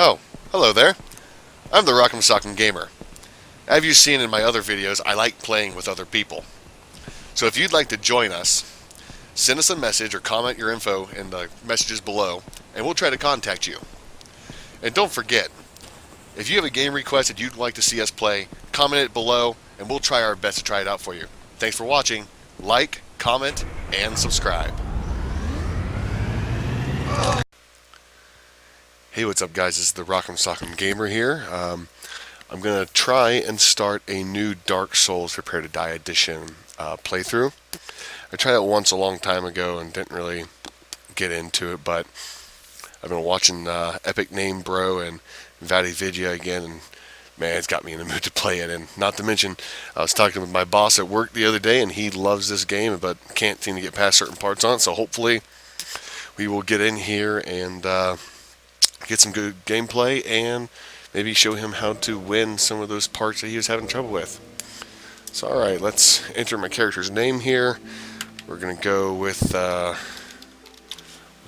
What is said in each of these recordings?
Oh, hello there. I'm the Rock'em Sock'em Gamer. As you've seen in my other videos, I like playing with other people. So if you'd like to join us, send us a message or comment your info in the messages below, and we'll try to contact you. And don't forget, if you have a game request that you'd like to see us play, comment it below, and we'll try our best to try it out for you. Thanks for watching. Like, comment, and subscribe. Hey, what's up, guys? This is the Rock'em Sock'em Gamer here. I'm going to try and start a new Dark Souls Prepare to Die edition playthrough. I tried it once a long time ago and didn't really get into it, but I've been watching Epic Name Bro and VatiVidya again, and man, it's got me in the mood to play it. And not to mention, I was talking with my boss at work the other day, and he loves this game, but can't seem to get past certain parts on it, so hopefully we will get in here and get some good gameplay and maybe show him how to win some of those parts that he was having trouble with. So alright, let's enter my character's name here. We're going to go with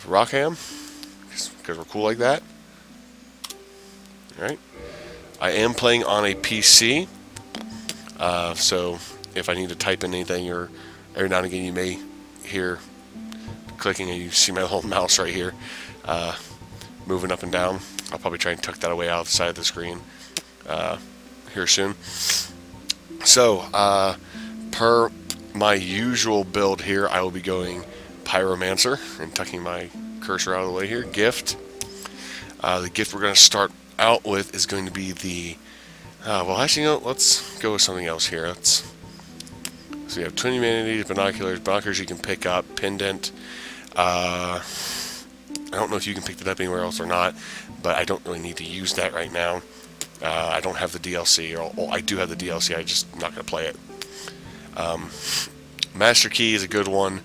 Rockham, because we're cool like that. Alright. I am playing on a PC, so if I need to type in anything, or every now and again you may hear clicking, and you see my little mouse right here moving up and down. I'll probably try and tuck that away out of the side of the screen here soon. So, per my usual build here, I will be going Pyromancer and tucking my cursor out of the way here. Gift. The gift we're going to start out with is going to be the... well, actually, no, let's go with something else here. So you have Twin Humanities, Binoculars you can pick up, Pendant. I don't know if you can pick that up anywhere else or not, but I don't really need to use that right now. I don't have the DLC, or I do have the DLC, I'm just not going to play it. Master Key is a good one.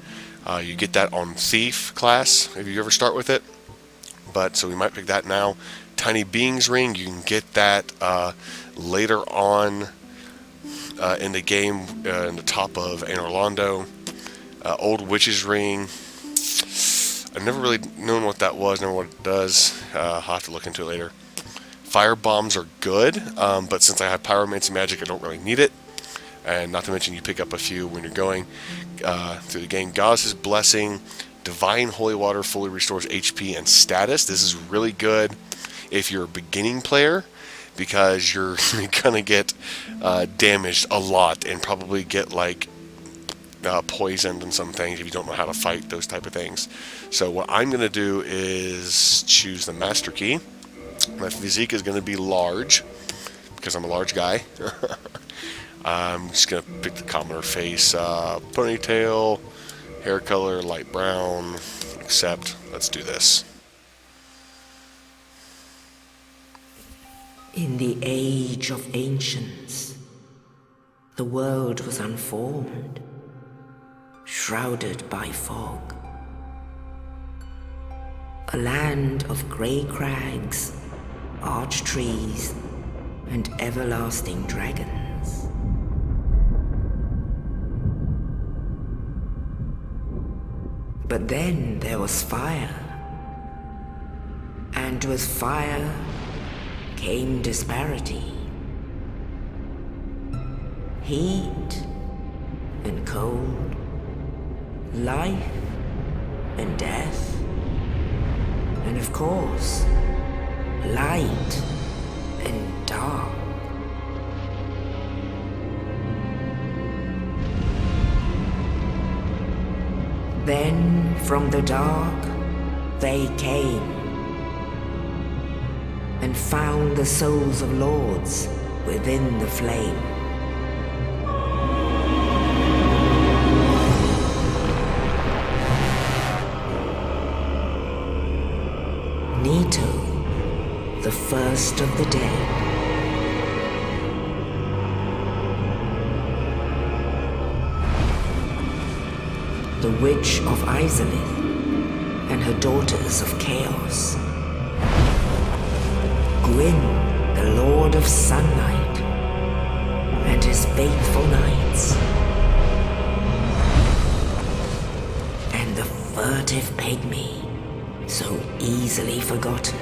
You get that on Thief class if you ever start with it, but so we might pick that now. Tiny Beings Ring, you can get that later on in the game, in the top of Anor Londo. Old Witch's Ring, I've never really known what that was, never what it does. I'll have to look into it later. Fire Bombs are good, but since I have Pyromancy magic, I don't really need it. And not to mention, you pick up a few when you're going through the game. Goddess's Blessing, Divine Holy Water fully restores HP and status. This is really good if you're a beginning player, because you're gonna get damaged a lot and probably get like poisoned and some things if you don't know how to fight those type of things. So what I'm going to do is choose the Master Key. My physique is going to be large because I'm a large guy. I'm just going to pick the commoner face, ponytail, hair color, light brown, accept. Let's do this. In the age of ancients, the world was unformed, shrouded by fog. A land of grey crags, arch trees, and everlasting dragons. But then there was fire, and with fire came disparity. Heat and cold, life and death, and of course, light and dark. Then from the dark they came and found the souls of lords within the flame. Nito, the first of the dead. The Witch of Izalith and her daughters of Chaos. Gwyn, the Lord of Sunlight, and his faithful knights. And the furtive pygmy, so easily forgotten.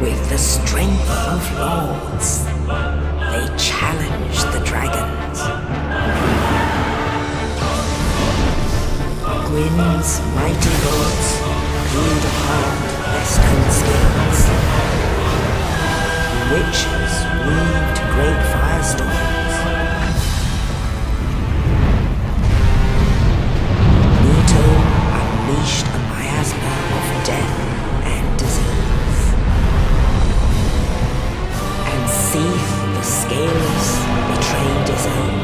With the strength of lords, they challenged the dragons. Gwyn's mighty lords peeled apart their stone skills. Witches weaved great firestorms. Nito unleashed a miasma of death and disease. And Seath the Scaleless betrayed his own,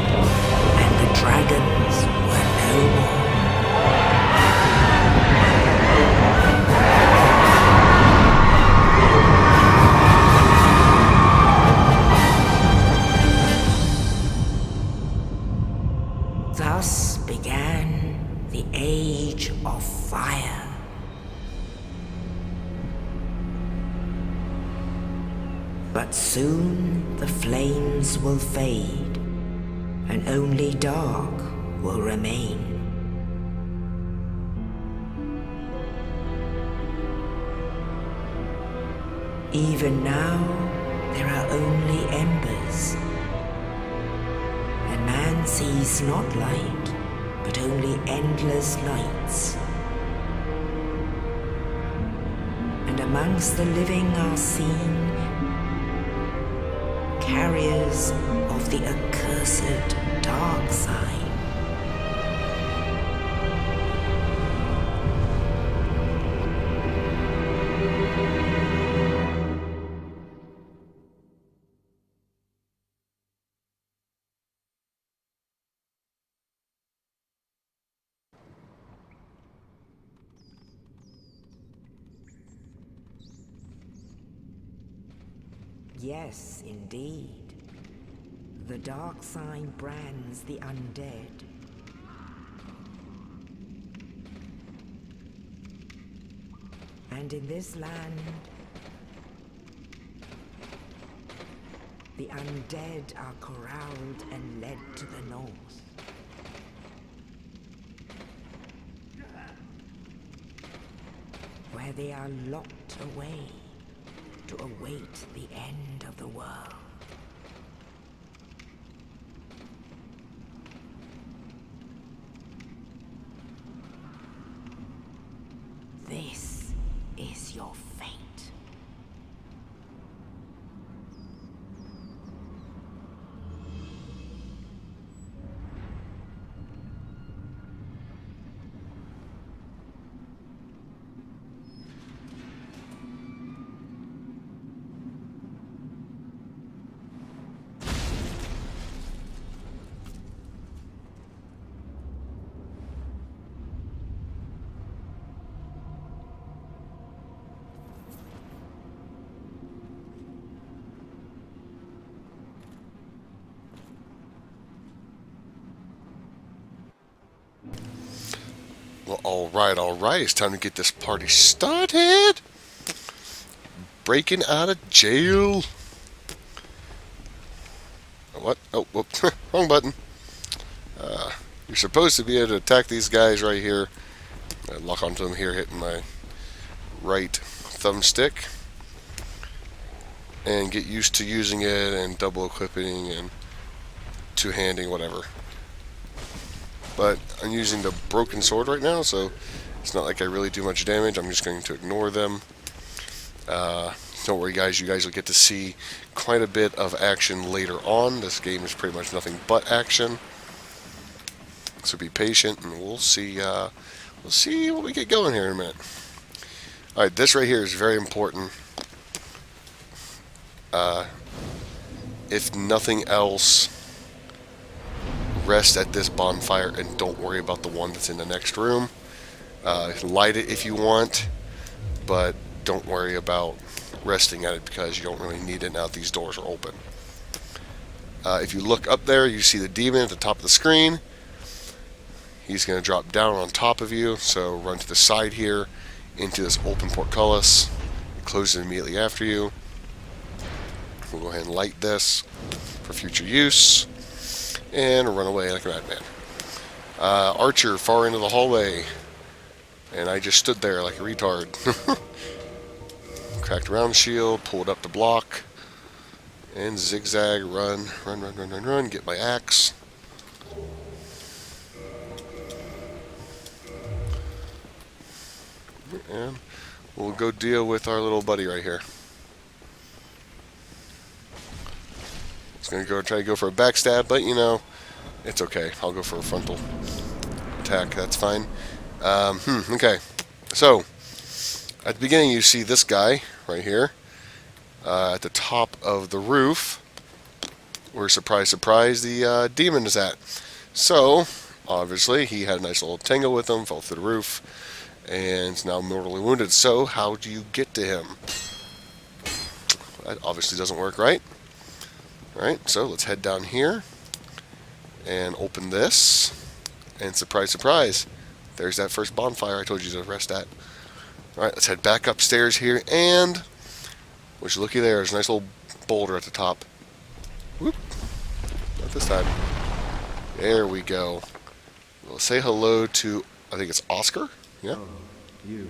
and the dragons were no more. Thus began the Age of Fire. But soon the flames will fade, and only dark will remain. Even now, there are only embers. And man sees not light, but only endless lights. And amongst the living are seen carriers of the accursed dark sign. Yes, indeed. The dark sign brands the undead. And in this land, the undead are corralled and led to the north. Where they are locked away to await the end of the world. This is your fate. Well, all right. It's time to get this party started. Breaking out of jail. What? Oh, whoops. Wrong button. You're supposed to be able to attack these guys right here. I lock onto them here, hitting my right thumbstick. And get used to using it and double equipping and two-handing, whatever. But I'm using the broken sword right now, so it's not like I really do much damage. I'm just going to ignore them. Don't worry, guys. You guys will get to see quite a bit of action later on. This game is pretty much nothing but action. So be patient, and we'll see what we get going here in a minute. All right, this right here is very important. If nothing else, rest at this bonfire and don't worry about the one that's in the next room. Light it if you want, but don't worry about resting at it because you don't really need it now that these doors are open. If you look up there, you see the demon at the top of the screen. He's going to drop down on top of you, so run to the side here into this open portcullis. Close it immediately after you. We'll go ahead and light this for future use and run away like a madman. Archer far into the hallway, and I just stood there like a retard. Cracked around shield, pulled up to block, and zigzag, run, run, run, run, run, run, get my axe. And we'll go deal with our little buddy right here. He's going to go try to go for a backstab, but you know, it's okay. I'll go for a frontal attack. That's fine. Okay. So, at the beginning you see this guy right here at the top of the roof where, surprise, surprise, the demon is at. So, obviously, he had a nice little tangle with him, fell through the roof, and is now mortally wounded. So, how do you get to him? That obviously doesn't work, right? Alright, so let's head down here and open this, and surprise, surprise, there's that first bonfire I told you to rest at. Alright, let's head back upstairs here, and which, looky there's a nice little boulder at the top. Whoop, not this time. There we go. We'll say hello to, I think it's Oscar? Yeah? Oh, you.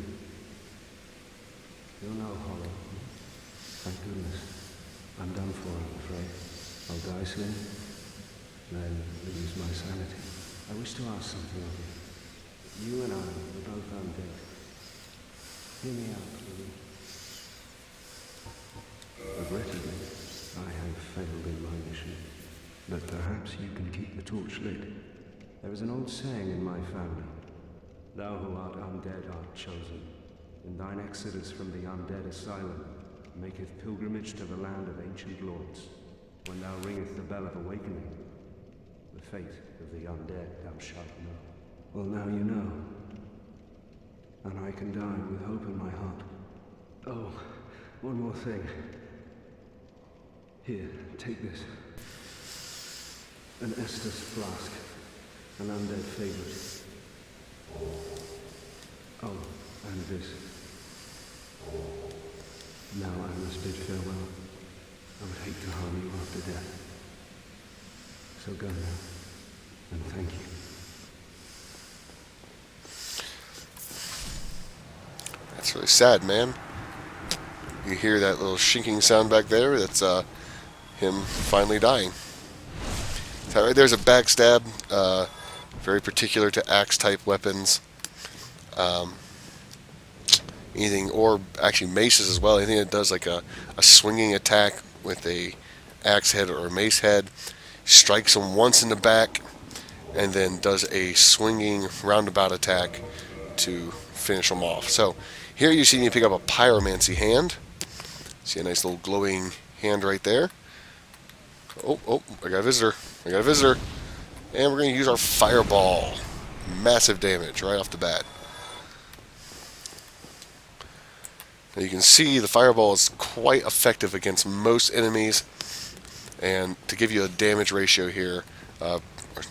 You're no Hollow. Thank goodness. I'm done for, I'm afraid. I'll die soon, then lose my sanity. I wish to ask something of you. You and I were both undead. Hear me out, will you? Regrettably, I have failed in my mission, but perhaps you can keep the torch lit. There is an old saying in my family: thou who art undead art chosen, and thine exodus from the undead asylum maketh pilgrimage to the land of ancient lords. When thou ringest the bell of awakening, the fate of the undead thou shalt know. Well, now you know, and I can die with hope in my heart. Oh, one more thing. Here, take this. An Estus flask, an undead favorite. Oh, and this. Now I must bid farewell. I would hate to harm you after death. So go now, and thank you. That's really sad, man. You hear that little shinking sound back there? That's him finally dying. So right there's a backstab, very particular to axe-type weapons. Anything, or actually maces as well. Anything that does like a swinging attack with a axe head or a mace head, strikes him once in the back, and then does a swinging roundabout attack to finish him off. So here you see me pick up a pyromancy hand. See a nice little glowing hand right there. Oh, I got a visitor. And we're going to use our fireball. Massive damage right off the bat. Now you can see the fireball is quite effective against most enemies. And to give you a damage ratio here, or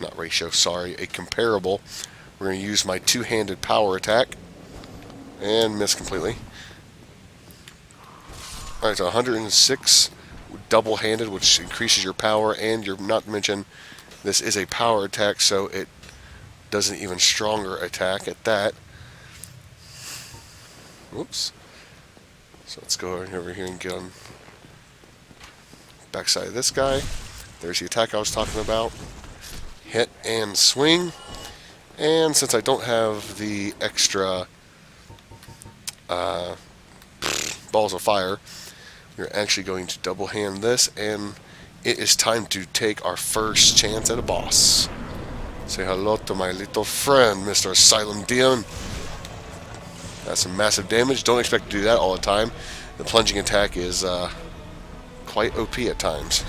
not ratio, sorry, a comparable, we're going to use my two-handed power attack. And miss completely. Alright, so 106 double-handed, which increases your power, and you're not to mention this is a power attack, so it does an even stronger attack at that. Whoops. So let's go over here and get on backside of this guy. There's the attack I was talking about. Hit and swing. And since I don't have the extra balls of fire, we're actually going to double hand this, and it is time to take our first chance at a boss. Say hello to my little friend, Mr. Asylum Demon. That's some massive damage. Don't expect to do that all the time. The plunging attack is quite OP at times.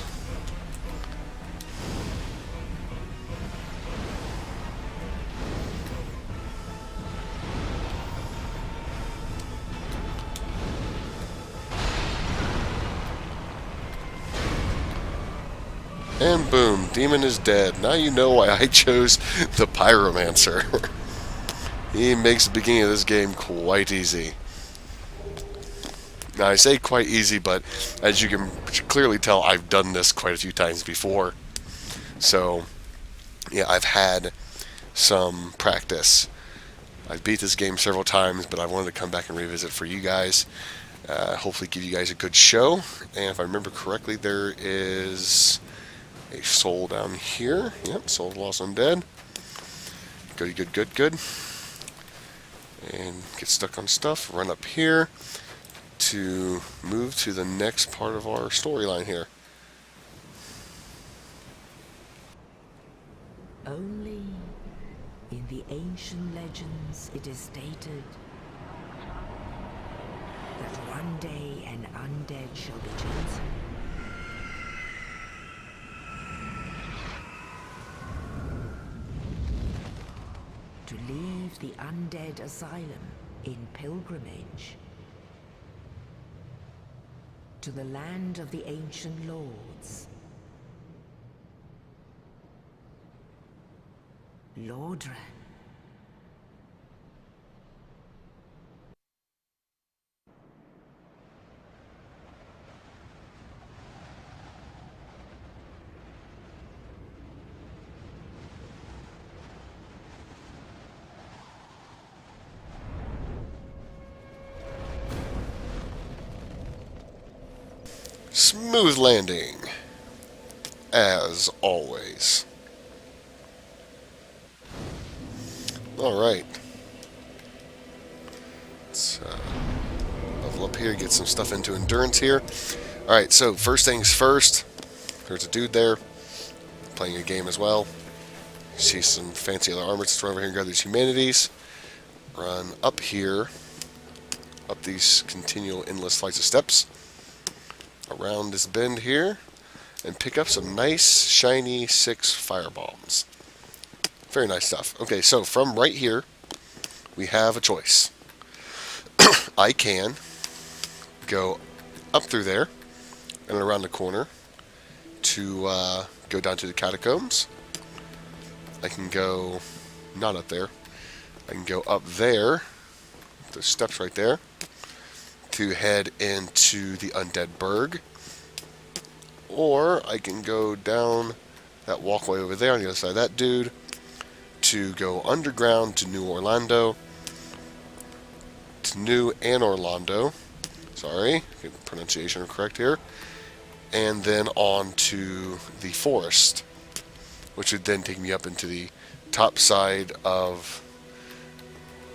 And boom, demon is dead. Now you know why I chose the Pyromancer. He makes the beginning of this game quite easy. Now I say quite easy, but as you can clearly tell, I've done this quite a few times before. So, yeah, I've had some practice. I've beat this game several times, but I wanted to come back and revisit for you guys. Hopefully give you guys a good show. And if I remember correctly, there is a soul down here. Yep, Soul of the Lost Undead. Goody, good, good, good. And get stuck on stuff. Run up here to move to the next part of our storyline here. Only in the ancient legends it is stated that one day an undead shall be chosen. To leave the undead asylum in pilgrimage to the land of the ancient lords. Lordran. Smooth landing, as always. Alright. Let's level up here, get some stuff into endurance here. Alright, so first things first, there's a dude there playing a game as well. You see some fancy other armor. Let's run over here and grab these humanities. Run up here, up these continual endless flights of steps, around this bend here, and pick up some nice, shiny 6 firebombs. Very nice stuff. Okay, so from right here, we have a choice. I can go up through there and around the corner to go down to the catacombs. I can go not up there. I can go up there, the steps right there, to head into the Undead Burg. Or I can go down that walkway over there on the other side of that dude to go underground to New Orlando. To New and Orlando. Sorry, get the pronunciation correct here. And then on to the forest, which would then take me up into the top side of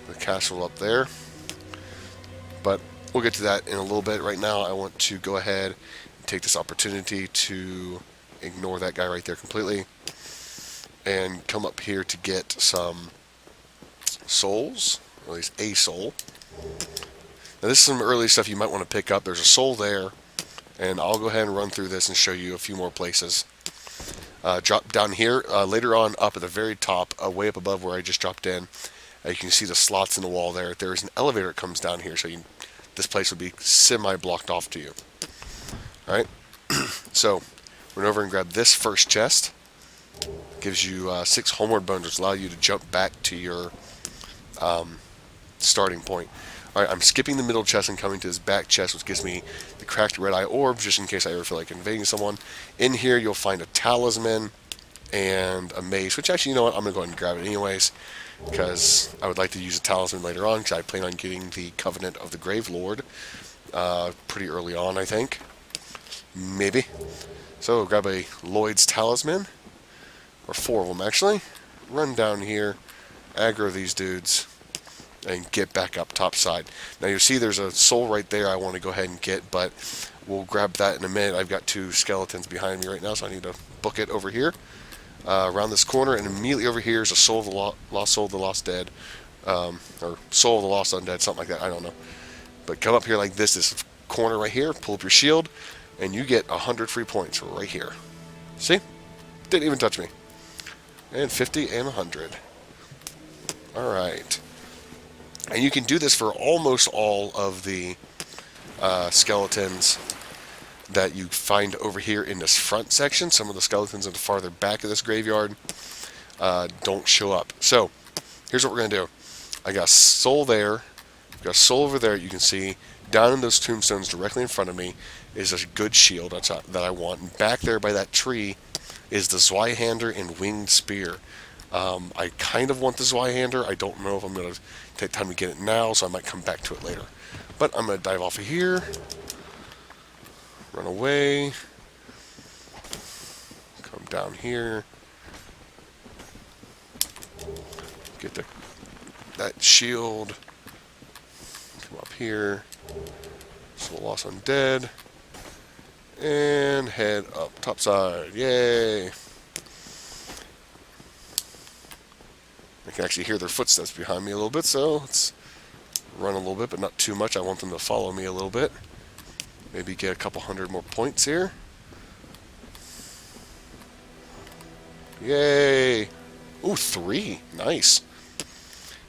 the castle up there. But we'll get to that in a little bit. Right now I want to go ahead and take this opportunity to ignore that guy right there completely and come up here to get some souls, or at least a soul. Now this is some early stuff you might want to pick up. There's a soul there, and I'll go ahead and run through this and show you a few more places. Drop down here, later on up at the very top, way up above where I just dropped in. You can see the slots in the wall there. There's an elevator that comes down here, so this place would be semi-blocked off to you. Alright, so run over and grab this first chest. Gives you 6 homeward bones, which allow you to jump back to your starting point. Alright, I'm skipping the middle chest and coming to this back chest, which gives me the cracked red eye orb, just in case I ever feel like invading someone. In here, you'll find a talisman and a mace, which actually, you know what, I'm going to go ahead and grab it anyways, because I would like to use a talisman later on, because I plan on getting the Covenant of the Grave Lord pretty early on, I think. Maybe. So, grab a Lloyd's talisman, or 4 of them actually, run down here, aggro these dudes, and get back up top side. Now you'll see there's a soul right there I want to go ahead and get, but we'll grab that in a minute. I've got 2 skeletons behind me right now, so I need to book it over here. Around this corner, and immediately over here is a soul of the lost soul of the lost dead, or soul of the lost undead, something like that, I don't know. But come up here like this corner right here, pull up your shield, and you get 100 free points right here. See? Didn't even touch me. And 50 and 100. Alright. And you can do this for almost all of the skeletons that you find over here in this front section. Some of the skeletons in the farther back of this graveyard don't show up. So, here's what we're going to do. I got a soul there. Got a soul over there, you can see. Down in those tombstones directly in front of me is a good shield that I want. And back there by that tree is the Zweihander and Winged Spear. I kind of want the Zweihander. I don't know if I'm going to take time to get it now, so I might come back to it later. But I'm going to dive off of here. Run away. Come down here. Get that shield. Come up here. Soul Lost Undead. And head up topside. Yay! I can actually hear their footsteps behind me a little bit, so let's run a little bit, but not too much. I want them to follow me a little bit. Maybe get a couple hundred more points here. Yay! Ooh, 3. Nice.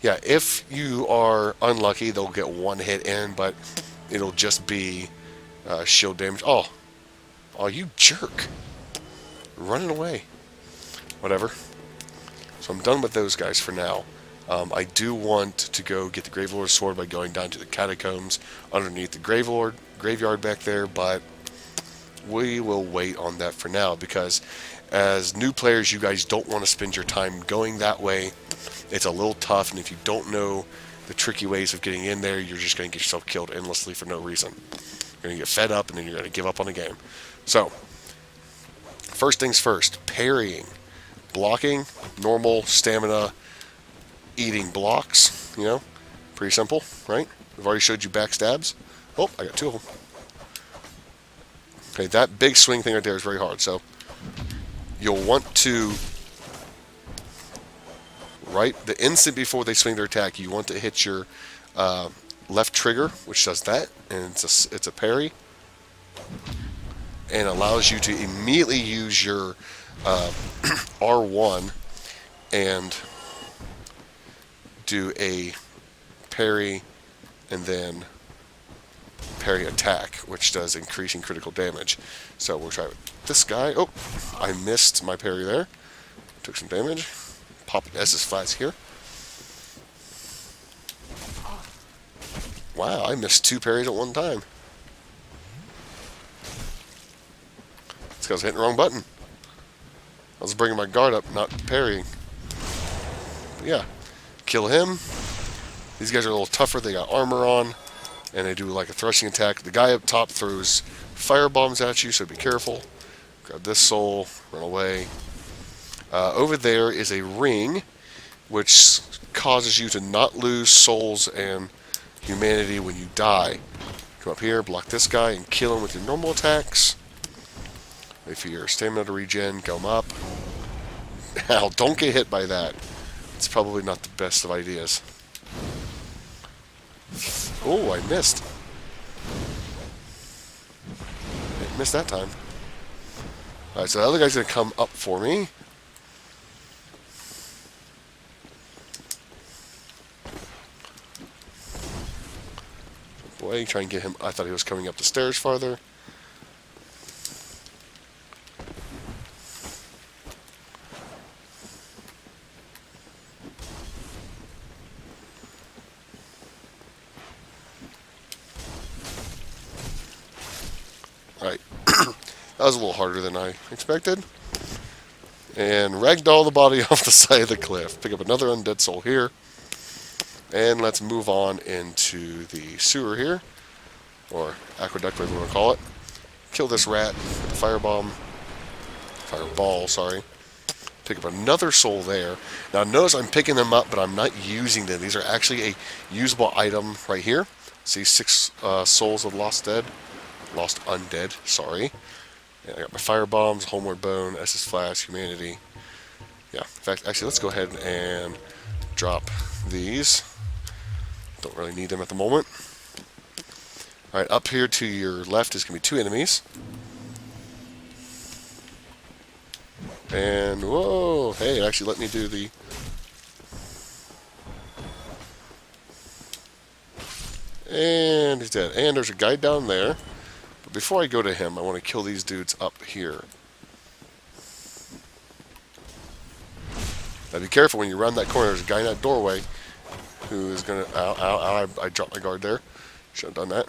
Yeah, if you are unlucky, they'll get 1 hit in, but it'll just be shield damage. Oh, you jerk. Running away. Whatever. So I'm done with those guys for now. I do want to go get the Gravelord's sword by going down to the catacombs underneath the graveyard back there, but we will wait on that for now because as new players, you guys don't want to spend your time going that way. It's a little tough, and if you don't know the tricky ways of getting in there, you're just going to get yourself killed endlessly for no reason. You're going to get fed up, and then you're going to give up on the game. So, first things first, parrying. Blocking, normal, stamina, eating blocks, you know, pretty simple, right? We've already showed you backstabs. Oh, I got 2 of them. Okay, that big swing thing right there is very hard, so you'll want to, right, the instant before they swing their attack, you want to hit your left trigger, which does that, and it's a parry, and allows you to immediately use your R1 and do a parry and then parry attack, which does increasing critical damage. So we'll try with this guy. Oh, I missed my parry there. Took some damage. Pop S's flats here. Wow, I missed 2 parries at one time. It's because I was hitting the wrong button. I was bringing my guard up, not parrying. But yeah, kill him. These guys are a little tougher. They got armor on, and they do like a thrusting attack. The guy up top throws fire bombs at you, so be careful. Grab this soul, run away. Over there is a ring, which causes you to not lose souls and humanity when you die. Come up here, block this guy, and kill him with your normal attacks. Wait for your stamina to regen, go up. Now, don't get hit by that. It's probably not the best of ideas. Oh, I missed. I missed that time. Alright, so the other guy's going to come up for me. Boy, try and get him. I thought he was coming up the stairs farther. Alright, that was a little harder than I expected. And ragdoll the body off the side of the cliff. Pick up another undead soul here. And let's move on into the sewer here. Or aqueduct, whatever you want to call it. Kill this rat with the firebomb. Fireball, sorry. Pick up another soul there. Now notice I'm picking them up, but I'm not using them. These are actually a usable item right here. See, 6 souls of Lost Undead, sorry. And I got my fire bombs, Homeward Bone, Estus Flask, Humanity. Yeah, in fact, actually, let's go ahead and drop these. Don't really need them at the moment. Alright, up here to your left is going to be 2 enemies. And, whoa, hey, it actually let me do the... And he's dead. And there's a guy down there. But before I go to him, I want to kill these dudes up here. Now be careful when you round that corner. There's a guy in that doorway who is going to... Ow, ow, ow, I dropped my guard there. Should have done that.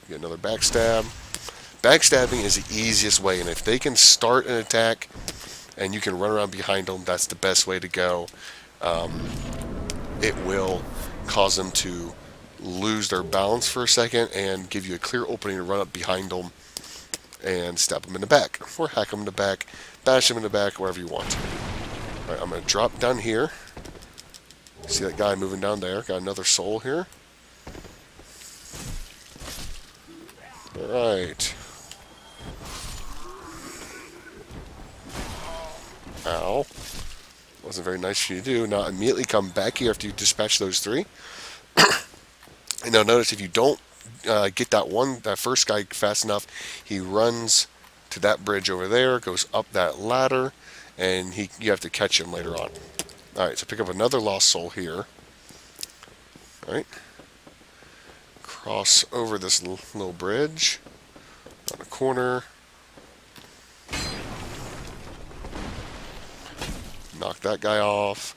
Get another backstab. Backstabbing is the easiest way, and if they can start an attack and you can run around behind them. That's the best way to go. It will cause them to lose their balance for a second and give you a clear opening to run up behind them and stab them in the back, or hack them in the back, bash them in the back, wherever you want. Alright, I'm going to drop down here. See that guy moving down there? Got another soul here. Alright. Ow. Wasn't very nice for you to do. Now immediately come back here after you dispatch those 3. And now notice if you don't get that first guy fast enough, he runs to that bridge over there, goes up that ladder, and you have to catch him later on. Alright, so pick up another lost soul here. Alright. Cross over this little bridge. On the corner. Knock that guy off.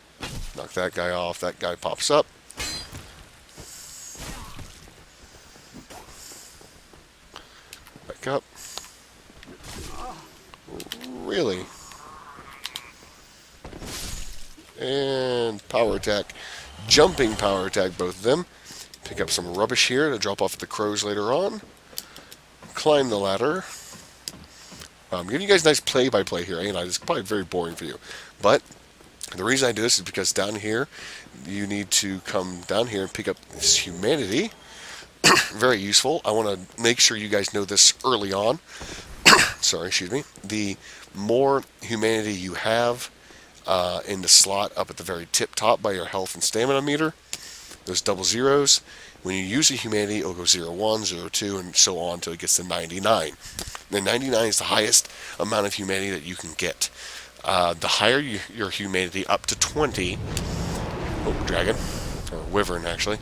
Knock that guy off. That guy pops up. Back up. Really? And power attack. Jumping power attack, both of them. Pick up some rubbish here to drop off at the crows later on. Climb the ladder. I'm giving you guys a nice play-by-play here. It's probably very boring for you. But the reason I do this is because down here, you need to come down here and pick up this humanity. Very useful. I want to make sure you guys know this early on. Sorry, excuse me. The more humanity you have in the slot up at the very tip top by your health and stamina meter, those double zeros, when you use a humanity, it'll go 0, 1, 0, 2, and so on until it gets to 99. Then 99 is the highest amount of humanity that you can get. The higher your humanity, up to 20, dragon, or wyvern actually,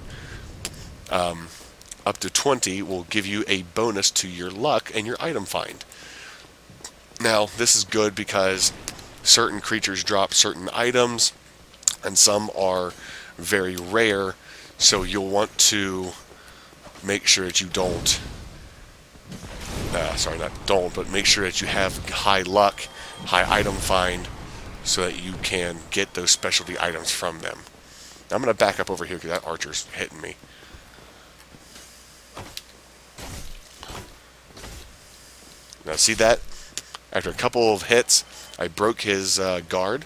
up to 20 will give you a bonus to your luck and your item find. Now, this is good because certain creatures drop certain items, and some are very rare, so you'll want to make sure that you don't, but make sure that you have high luck, high item find, so that you can get those specialty items from them. Now, I'm going to back up over here because that archer's hitting me. Now, see that? After a couple of hits, I broke his guard,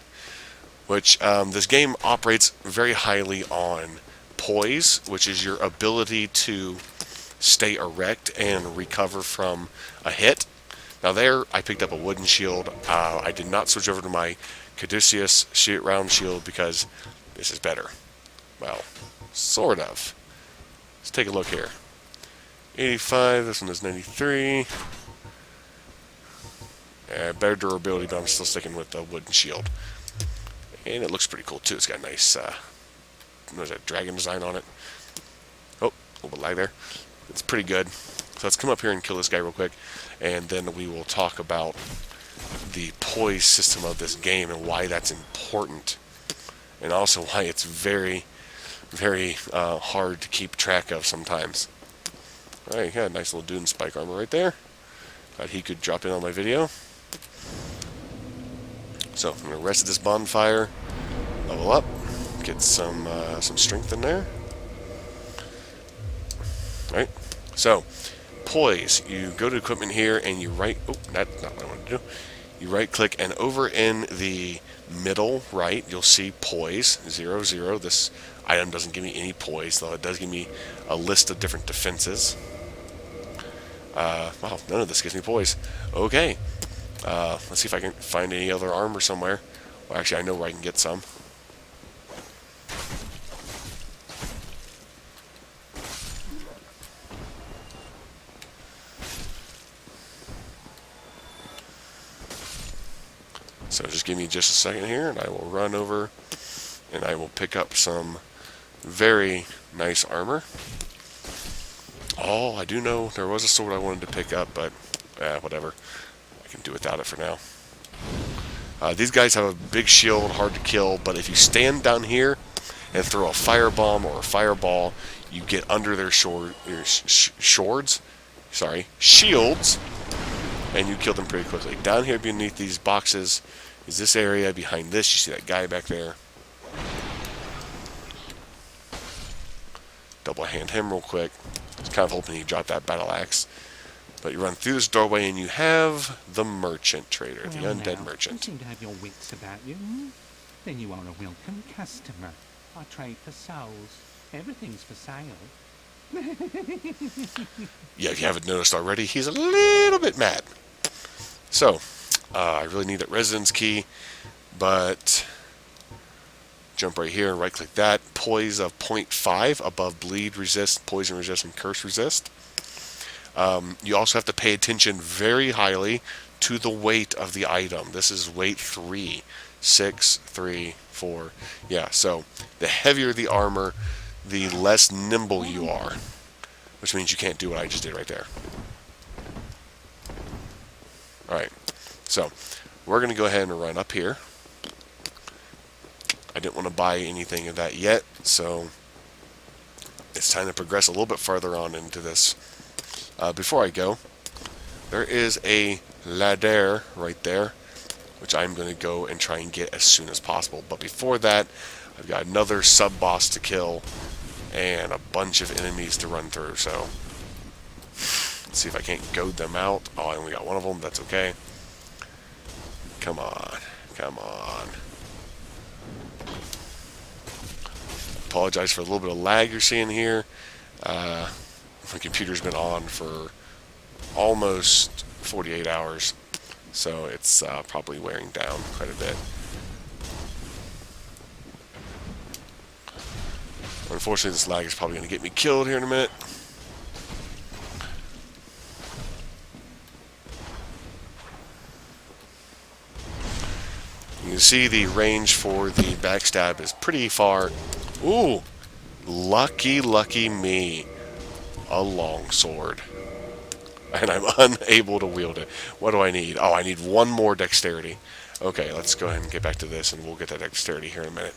which this game operates very highly on poise, which is your ability to stay erect and recover from a hit. Now there, I picked up a wooden shield. I did not switch over to my Caduceus round shield because this is better. Well, sort of. Let's take a look here. 85, this one is 93. Better durability, but I'm still sticking with the wooden shield. And it looks pretty cool too. It's got a nice, what is that, dragon design on it. Oh, a little bit lag there. It's pretty good. So let's come up here and kill this guy real quick, and then we will talk about the poise system of this game and why that's important, and also why it's very, very hard to keep track of sometimes. Alright, got a nice little Dune spike armor right there. Thought he could drop in on my video. So I'm going to rest at this bonfire, level up, get some strength in there. Alright, so poise. You go to equipment here and you that's not what I want to do. You right click, and over in the middle right you'll see poise 0, 0. This item doesn't give me any poise, though it does give me a list of different defenses. Wow, none of this gives me poise. Okay. Let's see if I can find any other armor somewhere. Well, actually, I know where I can get some. So just give me just a second here, and I will run over, and I will pick up some very nice armor. Oh, I do know there was a sword I wanted to pick up, but whatever. I can do without it for now. These guys have a big shield, hard to kill, but if you stand down here and throw a firebomb or a fireball, you get under their shields, and you kill them pretty quickly. Down here beneath these boxes, is this area. Behind this, you see that guy back there. Double hand him real quick. I was kind of hoping he'd drop that battle axe. But you run through this doorway and you have the merchant trader, the undead merchant. You seem to have your wits about you. Then you are a welcome customer. I trade for souls. Everything's for sale. Yeah, if you haven't noticed already, he's a little bit mad. So, I really need that residence key, but jump right here and right click that. Poise of 0.5 above bleed resist, poison resist, and curse resist. You also have to pay attention very highly to the weight of the item. This is weight 3. 6, 3, 4. Yeah, so the heavier the armor, the less nimble you are. Which means you can't do what I just did right there. Alright, so we're going to go ahead and run up here. I didn't want to buy anything of that yet, so it's time to progress a little bit farther on into this. Before I go, there is a ladder right there, which I'm going to go and try and get as soon as possible. But before that, I've got another sub-boss to kill and a bunch of enemies to run through. So, let's see if I can't goad them out. Oh, I only got one of them. That's okay. Come on. Come on. Apologize for a little bit of lag you're seeing here. My computer's been on for almost 48 hours, so it's probably wearing down quite a bit. Unfortunately, this lag is probably going to get me killed here in a minute. You can see the range for the backstab is pretty far. Ooh, lucky, lucky me. A long sword. And I'm unable to wield it. What do I need? Oh, I need one more dexterity. Okay, let's go ahead and get back to this, and we'll get that dexterity here in a minute.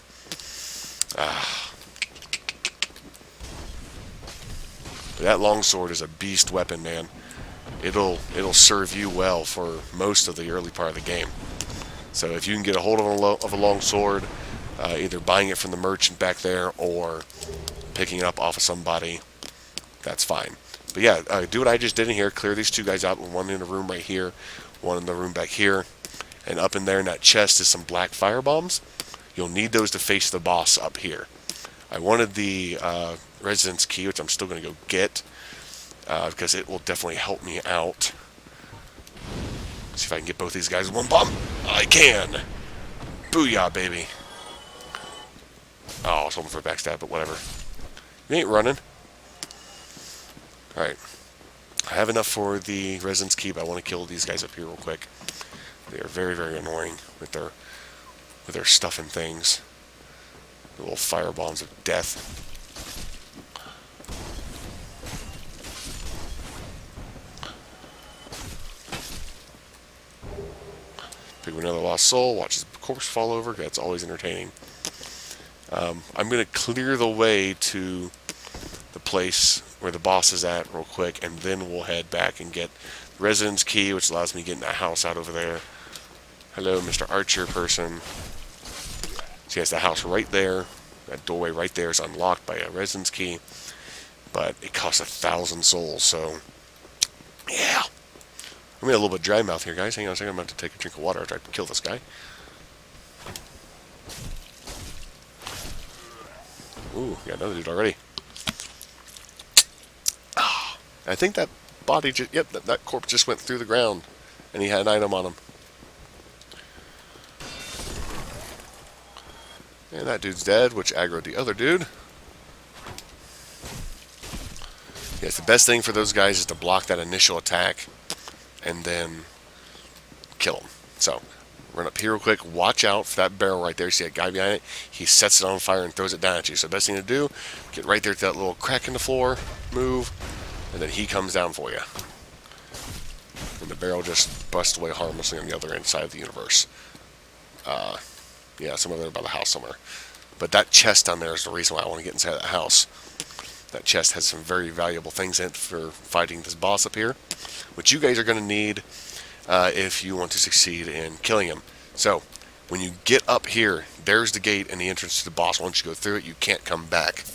That long sword is a beast weapon, man. It'll serve you well for most of the early part of the game. So if you can get a hold of a long sword, either buying it from the merchant back there or picking it up off of somebody, that's fine. But yeah, do what I just did in here. Clear these two guys out. One in the room right here, one in the room back here. And up in there in that chest is some black fire bombs. You'll need those to face the boss up here. I wanted the residence key, which I'm still going to go get, because it will definitely help me out. See if I can get both these guys with one bomb. I can! Booyah, baby. Oh, I was hoping for a backstab, but whatever. You ain't running. Alright. I have enough for the residence key, but I want to kill these guys up here real quick. They are very, very annoying with their stuff and things. The little fire bombs of death. Pick up another lost soul. Watch his corpse fall over. That's always entertaining. I'm going to clear the way to the place where the boss is at real quick, and then we'll head back and get the residence key, which allows me to get in that house out over there. Hello, Mr. Archer person. So he has the house right there. That doorway right there is unlocked by a residence key, but it costs 1,000 souls, so yeah. I'm getting a little bit dry mouth here, guys. Hang on a second. I'm about to take a drink of water after I kill this guy. Ooh, got another dude already. I think that body just, yep, that corpse just went through the ground, and he had an item on him. And that dude's dead, which aggroed the other dude. Yes, the best thing for those guys is to block that initial attack and then kill them. So, run up here real quick. Watch out for that barrel right there. See that guy behind it? He sets it on fire and throws it down at you. So the best thing to do, get right there to that little crack in the floor, move, and then he comes down for you. And the barrel just busts away harmlessly on the other end side of the universe. Yeah, somewhere there by the house somewhere. But that chest down there is the reason why I want to get inside that house. That chest has some very valuable things in it for fighting this boss up here, which you guys are going to need if you want to succeed in killing him. So, When you get up here, there's the gate and the entrance to the boss. Once you go through it, you can't come back.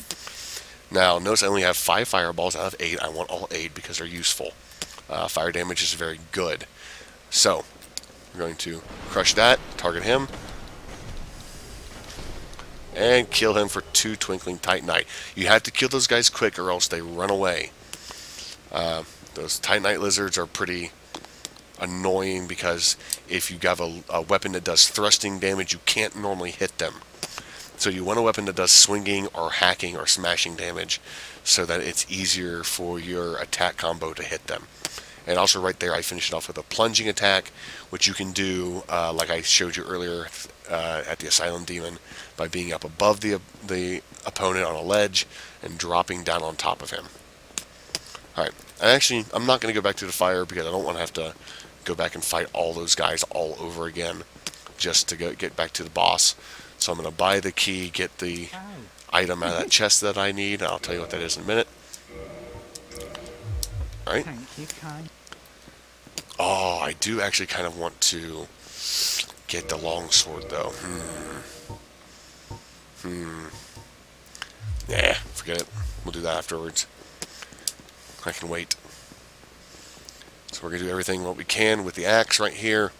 Now, notice I only have 5 fireballs out of 8. I want all 8 because they're useful. Fire damage is very good. So, we're going to crush that, target him, and kill him for 2 Twinkling Titanite. You have to kill those guys quick or else they run away. Those Titanite lizards are pretty annoying because if you have a weapon that does thrusting damage, you can't normally hit them. So you want a weapon that does swinging or hacking or smashing damage so that it's easier for your attack combo to hit them. And also right there I finished it off with a plunging attack, which you can do like I showed you earlier at the Asylum Demon by being up above the opponent on a ledge and dropping down on top of him. Alright, I'm not going to go back to the fire because I don't want to have to go back and fight all those guys all over again just to get back to the boss. So I'm going to buy the key, get the item out of that chest that I need, and I'll tell you what that is in a minute. Alright. Thank you, kind. Oh, I do actually kind of want to get the longsword, though. Nah, forget it. We'll do that afterwards. I can wait. So we're going to do everything what we can with the axe right here.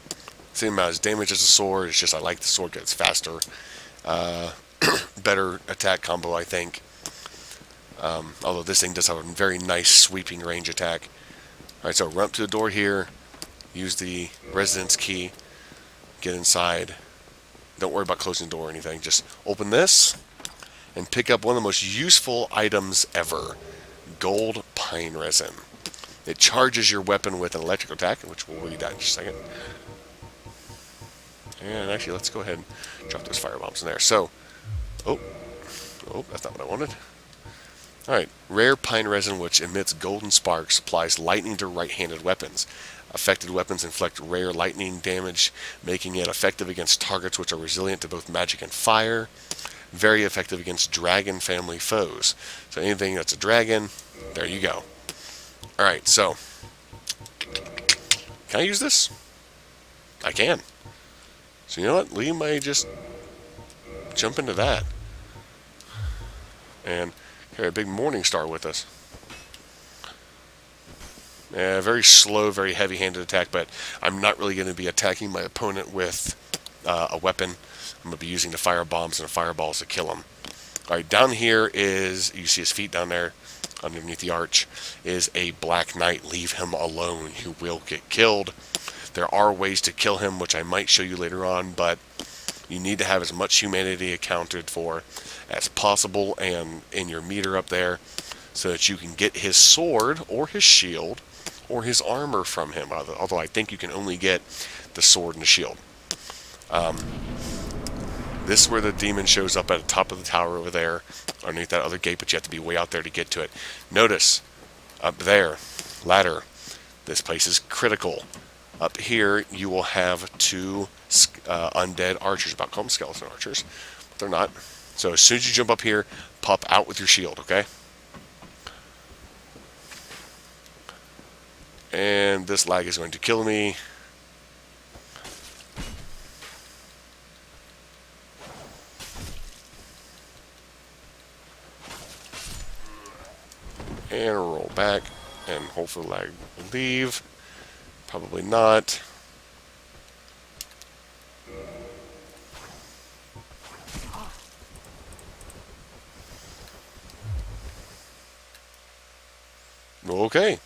Same amount of damage as the sword. It's just I like the sword because it's faster. Better attack combo, I think. Although this thing does have a very nice sweeping range attack. Alright, so run up to the door here. Use the residence key. Get inside. Don't worry about closing the door or anything. Just open this and pick up one of the most useful items ever. Gold pine resin. It charges your weapon with an electric attack, which we'll read that in just a second. And actually, let's go ahead and drop those firebombs in there. So, oh, that's not what I wanted. Alright, rare pine resin which emits golden sparks applies lightning to right-handed weapons. Affected weapons inflict rare lightning damage, making it effective against targets which are resilient to both magic and fire. Very effective against dragon family foes. So anything that's a dragon, there you go. Alright, so, can I use this? I can. So you know what, Lee may just jump into that. And carry a big Morning Star with us. Yeah, very slow, very heavy-handed attack, but I'm not really going to be attacking my opponent with a weapon. I'm going to be using the fire bombs and the fireballs to kill him. Alright, down here is, you see his feet down there, underneath the arch, is a Black Knight. Leave him alone. You will get killed. There are ways to kill him, which I might show you later on, but you need to have as much humanity accounted for as possible and in your meter up there so that you can get his sword or his shield or his armor from him, although I think you can only get the sword and the shield. This is where the demon shows up at the top of the tower over there, underneath that other gate, but you have to be way out there to get to it. Notice, up there, ladder, this place is critical. Up here, you will have 2 undead archers, about call them skeleton archers, but they're not. So as soon as you jump up here, pop out with your shield, okay? And this lag is going to kill me. And roll back, and hopefully lag will leave. Probably not. Okay.